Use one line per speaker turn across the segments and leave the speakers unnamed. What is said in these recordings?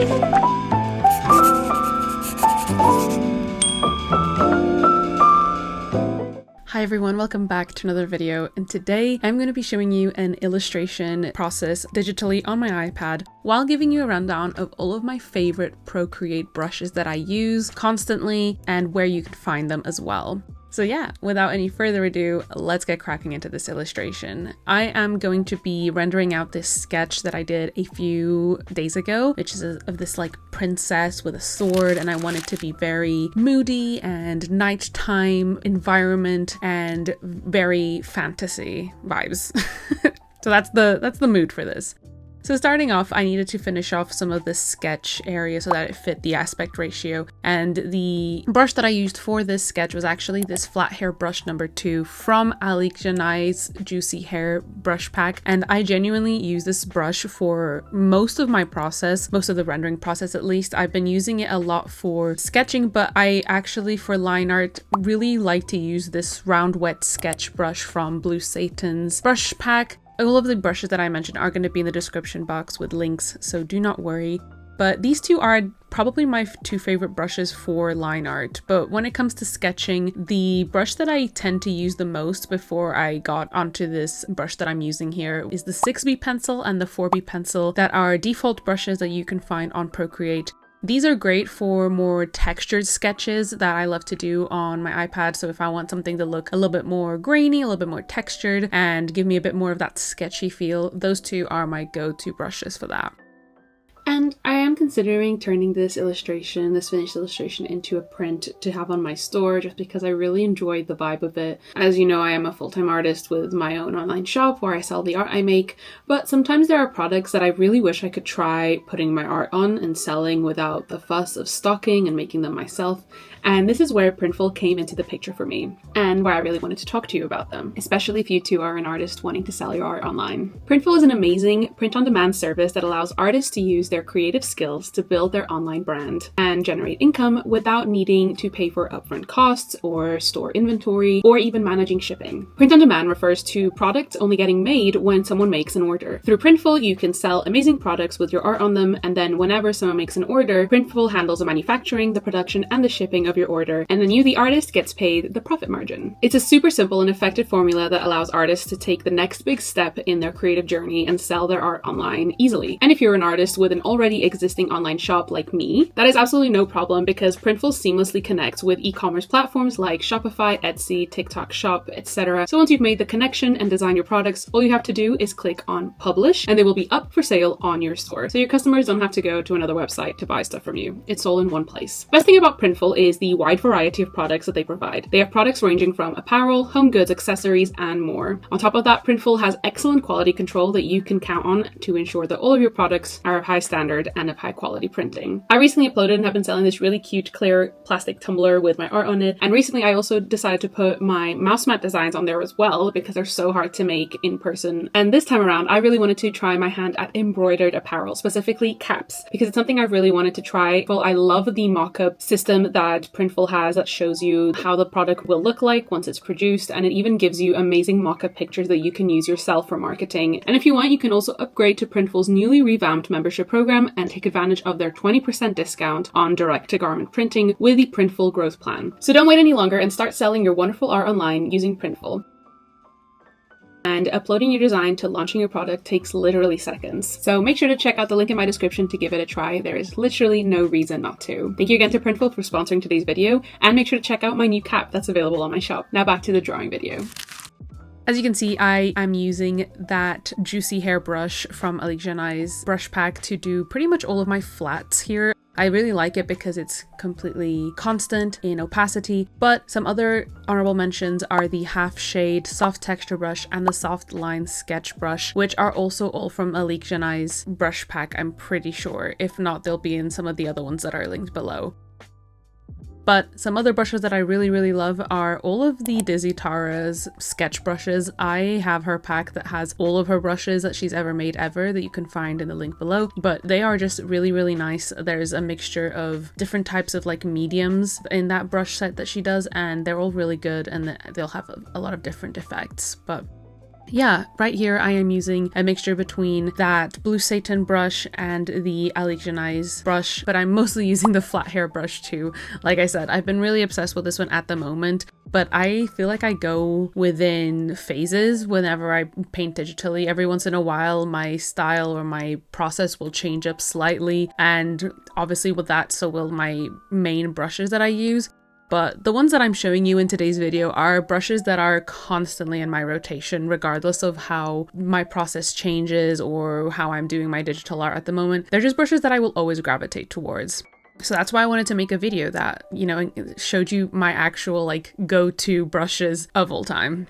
Hi everyone, welcome back to another video, and today I'm going to be showing you an illustration process digitally on my iPad while giving you a rundown of all of my favorite Procreate brushes that I use constantly and where you can find them as well. So yeah, without any further ado, let's get cracking into this illustration. I am going to be rendering out this sketch that I did a few days ago, which is of this like princess with a sword, and I want it to be very moody and nighttime environment and very fantasy vibes. So that's the mood for this. So starting off, I needed to finish off some of the sketch area so that it fit the aspect ratio. And the brush that I used for this sketch was actually this flat hair brush number 2 from Alicjanai's Juicy Hair brush pack. And I genuinely use this brush for most of my process, most of the rendering process at least. I've been using it a lot for sketching, but I actually, for line art, really like to use this round wet sketch brush from Bluessatan's brush pack. All of the brushes that I mentioned are going to be in the description box with links, so do not worry. But these two are probably my two favorite brushes for line art. But when it comes to sketching, the brush that I tend to use the most before I got onto this brush that I'm using here is the 6B pencil and the 4B pencil that are default brushes that you can find on Procreate. These are great for more textured sketches that I love to do on my iPad. So if I want something to look a little bit more grainy, a little bit more textured, and give me a bit more of that sketchy feel, those two are my go-to brushes for that. And I am considering turning this finished illustration into a print to have on my store, just because I really enjoyed the vibe of it. As you know, I am a full-time artist with my own online shop where I sell the art I make, but sometimes there are products that I really wish I could try putting my art on and selling without the fuss of stocking and making them myself. And this is where Printful came into the picture for me, and why I really wanted to talk to you about them, especially if you too are an artist wanting to sell your art online. Printful is an amazing print-on-demand service that allows artists to use their creative skills to build their online brand and generate income without needing to pay for upfront costs or store inventory or even managing shipping. Print-on-demand refers to products only getting made when someone makes an order. Through Printful, you can sell amazing products with your art on them, and then whenever someone makes an order, Printful handles the manufacturing, the production, and the shipping of your order, and then you, the artist, gets paid the profit margin. It's a super simple and effective formula that allows artists to take the next big step in their creative journey and sell their art online easily. And if you're an artist with an already existing online shop like me, that is absolutely no problem, because Printful seamlessly connects with e-commerce platforms like Shopify, Etsy, TikTok Shop, etc. So once you've made the connection and designed your products, all you have to do is click on publish and they will be up for sale on your store. So your customers don't have to go to another website to buy stuff from you. It's all in one place. Best thing about Printful is the wide variety of products that they provide. They have products ranging from apparel, home goods, accessories, and more. On top of that, Printful has excellent quality control that you can count on to ensure that all of your products are of high standard and of high quality printing. I recently uploaded and have been selling this really cute clear plastic tumbler with my art on it, and recently I also decided to put my mouse mat designs on there as well because they're so hard to make in person. And this time around, I really wanted to try my hand at embroidered apparel, specifically caps, because it's something I've really wanted to try. Well, I love the mock-up system that Printful has that shows you how the product will look like once it's produced, and it even gives you amazing mock-up pictures that you can use yourself for marketing. And if you want, you can also upgrade to Printful's newly revamped membership program and take advantage of their 20% discount on direct-to-garment printing with the Printful growth plan. So don't wait any longer and start selling your wonderful art online using Printful. And uploading your design to launching your product takes literally seconds. So make sure to check out the link in my description to give it a try. There is literally no reason not to. Thank you again to Printful for sponsoring today's video, and make sure to check out my new cap that's available on my shop. Now back to the drawing video. As you can see, I am using that Juicy Hair brush from Alicjanai's brush pack to do pretty much all of my flats here. I really like it because it's completely constant in opacity, but some other honorable mentions are the half shade soft texture brush and the soft line sketch brush, which are also all from Alicjanai's brush pack, I'm pretty sure. If not, they'll be in some of the other ones that are linked below. But some other brushes that I really love are all of the Dizzy Tara's sketch brushes. I have her pack that has all of her brushes that she's ever made ever that you can find in the link below, but they are just really nice. There's a mixture of different types of like mediums in that brush set that she does, and they're all really good, and they'll have a lot of different effects. But Yeah, right here I am using a mixture between that Bluesssatan brush and the Alicjanai's brush, but I'm mostly using the flat hair brush too. Like I said, I've been really obsessed with this one at the moment, but I feel like I go within phases whenever I paint digitally. Every once in a while, my style or my process will change up slightly, and obviously with that, so will my main brushes that I use. But the ones that I'm showing you in today's video are brushes that are constantly in my rotation, regardless of how my process changes or how I'm doing my digital art at the moment. They're just brushes that I will always gravitate towards. So that's why I wanted to make a video that, you know, showed you my actual like go-to brushes of all time.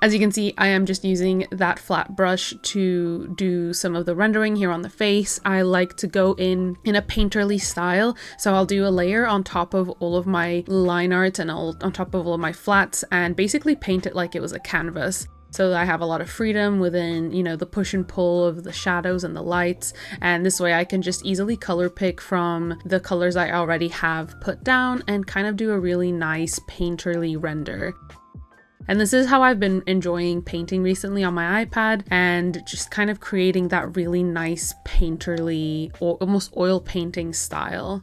As you can see, I am just using that flat brush to do some of the rendering here on the face. I like to go in a painterly style, so I'll do a layer on top of all of my line art and on top of all of my flats and basically paint it like it was a canvas. So I have a lot of freedom within, you know, the push and pull of the shadows and the lights, and this way I can just easily color pick from the colors I already have put down and kind of do a really nice painterly render. And this is how I've been enjoying painting recently on my iPad, and just kind of creating that really nice painterly or almost oil painting style.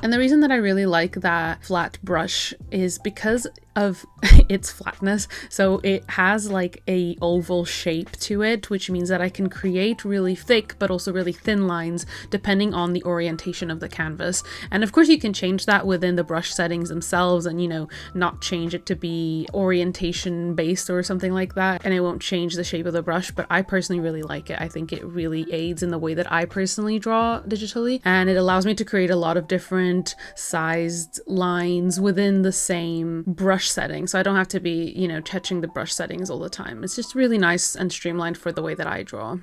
And the reason that I really like that flat brush is because of its flatness. So it has like a oval shape to it, which means that I can create really thick but also really thin lines depending on the orientation of the canvas. And of course you can change that within the brush settings themselves and, you know, not change it to be orientation based or something like that, and it won't change the shape of the brush. But I personally really like it. I think it really aids in the way that I personally draw digitally, and it allows me to create a lot of different sized lines within the same brush setting, so I don't have to be, you know, touching the brush settings all the time. It's just really nice and streamlined for the way that I draw.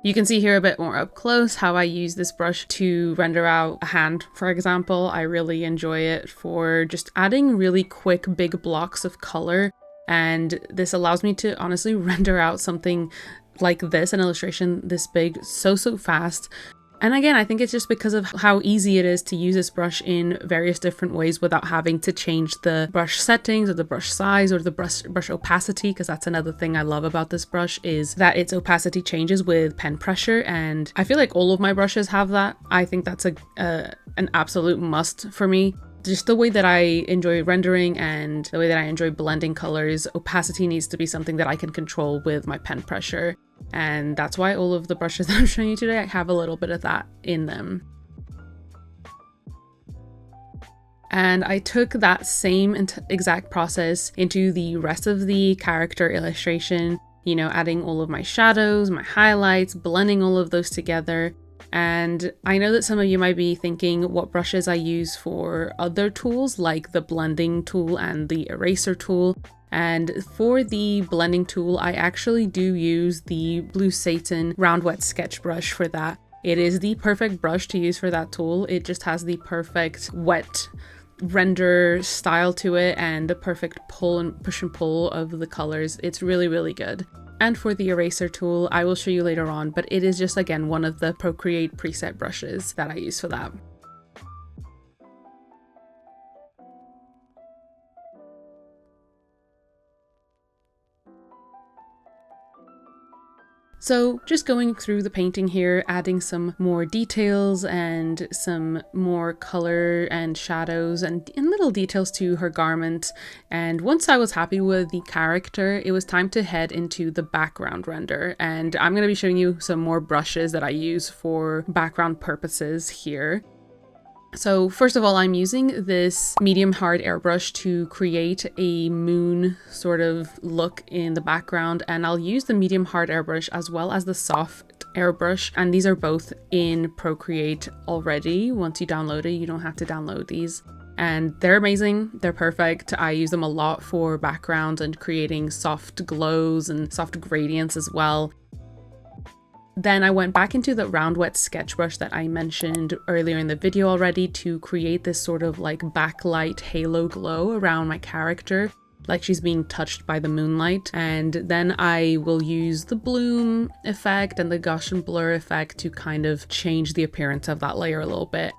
You can see here a bit more up close how I use this brush to render out a hand, for example. I really enjoy it for just adding really quick big blocks of color, and this allows me to honestly render out something like this, an illustration this big, so fast. And again, I think it's just because of how easy it is to use this brush in various different ways without having to change the brush settings or the brush size or the brush opacity, because that's another thing I love about this brush, is that its opacity changes with pen pressure, and I feel like all of my brushes have that. I think that's an absolute must for me. Just the way that I enjoy rendering and the way that I enjoy blending colors, opacity needs to be something that I can control with my pen pressure. And that's why all of the brushes that I'm showing you today, I have a little bit of that in them. And I took that same exact process into the rest of the character illustration, you know, adding all of my shadows, my highlights, blending all of those together. And I know that some of you might be thinking what brushes I use for other tools like the blending tool and the eraser tool. And for the blending tool, I actually do use the Bluesssatan round wet sketch brush for that. It is the perfect brush to use for that tool. It just has the perfect wet render style to it and the perfect pull and push and pull of the colors. It's really, really good. And for the eraser tool, I will show you later on, but it is just, again, one of the Procreate preset brushes that I use for that. So just going through the painting here, adding some more details and some more color and shadows and little details to her garment. And once I was happy with the character, it was time to head into the background render. And I'm going to be showing you some more brushes that I use for background purposes here. So first of all, I'm using this medium hard airbrush to create a moon sort of look in the background, and I'll use the medium hard airbrush as well as the soft airbrush, and these are both in Procreate already. Once you download it, you don't have to download these. And they're amazing, they're perfect. I use them a lot for backgrounds and creating soft glows and soft gradients as well. Then I went back into the round wet sketch brush that I mentioned earlier in the video already to create this sort of like backlight halo glow around my character, like she's being touched by the moonlight. And then I will use the bloom effect and the Gaussian blur effect to kind of change the appearance of that layer a little bit.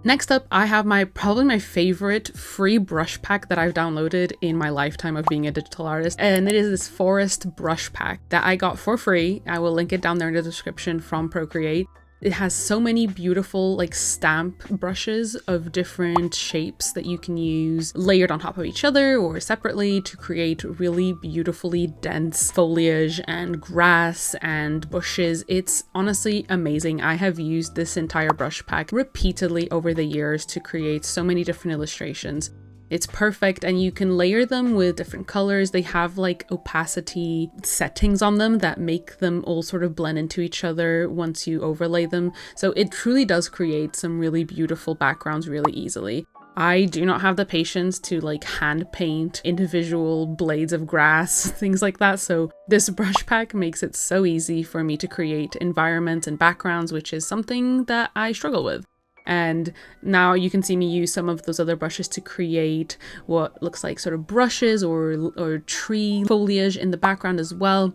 Next up, I have probably my favorite free brush pack that I've downloaded in my lifetime of being a digital artist, and it is this forest brush pack that I got for free. I will link it down there in the description from Procreate. It has so many beautiful like stamp brushes of different shapes that you can use layered on top of each other or separately to create really beautifully dense foliage and grass and bushes. It's honestly amazing. I have used this entire brush pack repeatedly over the years to create so many different illustrations. It's perfect, and you can layer them with different colors. They have like opacity settings on them that make them all sort of blend into each other once you overlay them. So it truly does create some really beautiful backgrounds really easily. I do not have the patience to like hand paint individual blades of grass, things like that. So this brush pack makes it so easy for me to create environments and backgrounds, which is something that I struggle with. And now you can see me use some of those other brushes to create what looks like sort of brushes or tree foliage in the background as well.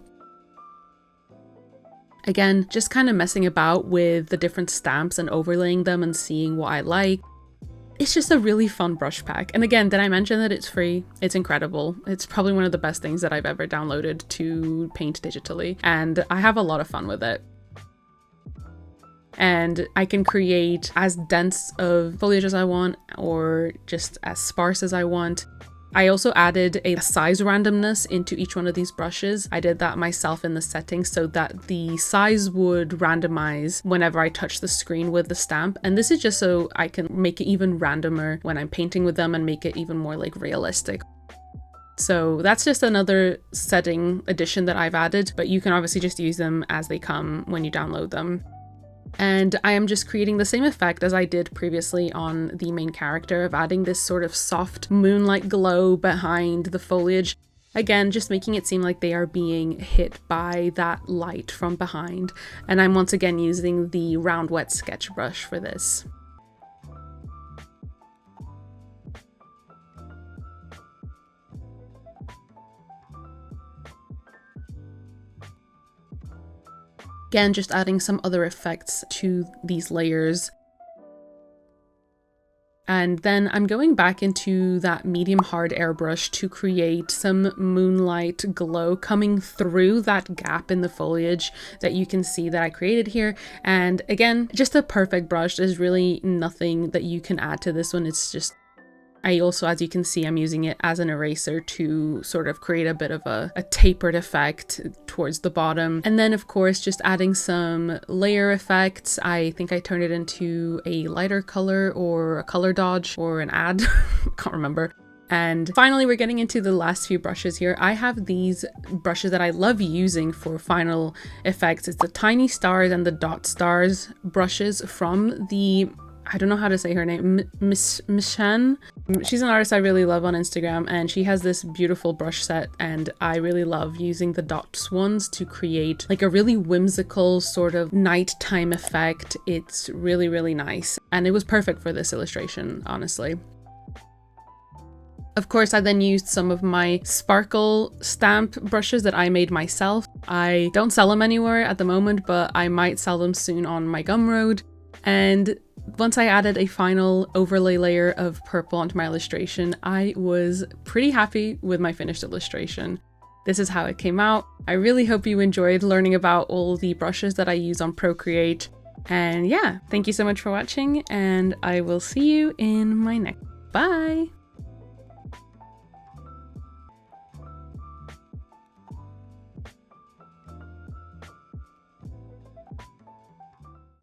Again, just kind of messing about with the different stamps and overlaying them and seeing what I like. It's just a really fun brush pack. And again, did I mention that it's free? It's incredible. It's probably one of the best things that I've ever downloaded to paint digitally, and I have a lot of fun with it. And I can create as dense of foliage as I want or just as sparse as I want. I also added a size randomness into each one of these brushes. I did that myself in the settings so that the size would randomize whenever I touch the screen with the stamp. And this is just so I can make it even randomer when I'm painting with them and make it even more like realistic. So that's just another setting addition that I've added, but you can obviously just use them as they come when you download them. And I am just creating the same effect as I did previously on the main character of adding this sort of soft moonlight glow behind the foliage. Again, just making it seem like they are being hit by that light from behind. And I'm once again using the round wet sketch brush for this. Again, just adding some other effects to these layers. And then I'm going back into that medium hard airbrush to create some moonlight glow coming through that gap in the foliage that you can see that I created here. And again, just a perfect brush. There's really nothing that you can add to this one. It's just, I also, as you can see, I'm using it as an eraser to sort of create a bit of a tapered effect towards the bottom. And then of course, just adding some layer effects. I think I turned it into a lighter color or a color dodge or an add, can't remember. And finally, we're getting into the last few brushes here. I have these brushes that I love using for final effects. It's the tiny stars and the dot stars brushes from the, I don't know how to say her name, MSSHANH. She's an artist I really love on Instagram, and she has this beautiful brush set, and I really love using the dots ones to create like a really whimsical sort of nighttime effect. It's really, really nice, and it was perfect for this illustration, honestly. Of course, I then used some of my sparkle stamp brushes that I made myself. I don't sell them anywhere at the moment, but I might sell them soon on my Gumroad. And once I added a final overlay layer of purple onto my illustration, I was pretty happy with my finished illustration. This is how it came out. I really hope you enjoyed learning about all the brushes that I use on Procreate. And yeah, thank you so much for watching, and I will see you in my next. Bye!